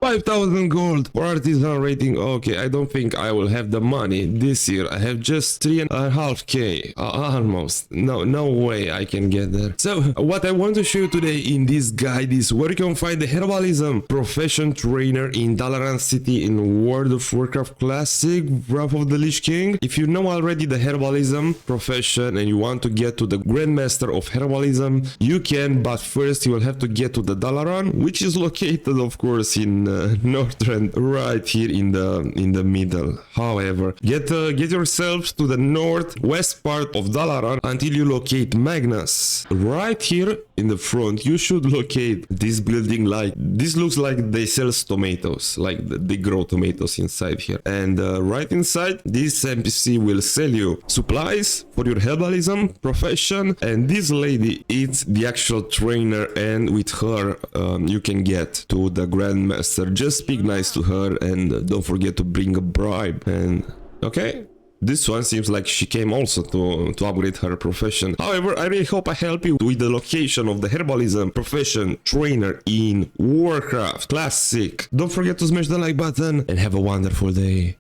5,000 gold for artisan rating. Okay, I don't think I will have the money this year. I have just 3.5k, almost. No way I can get there. So what I want to show you today in this guide is where you can find the Herbalism profession trainer in Dalaran City in World of Warcraft Classic, Wrath of the Lich King. If you know already the Herbalism profession and you want to get to the Grandmaster of Herbalism, you can, but first you will have to get to the Dalaran, which is located of course in Northrend, right here in the middle. However, get yourselves to the northwest part of Dalaran until you locate Magnus. Right here in the front, you should locate this building. Like this looks like they sell tomatoes, like they grow tomatoes inside here. And right inside, this NPC will sell you supplies for your herbalism profession. And this lady is the actual trainer, and with her you can get to the Grandmaster. Just speak nice to her and don't forget to bring a bribe. And okay, this one seems like she came also to upgrade her profession. However, I really hope I help you with the location of the Herbalism profession trainer in Warcraft Classic. Don't forget to smash the like button and have a wonderful day.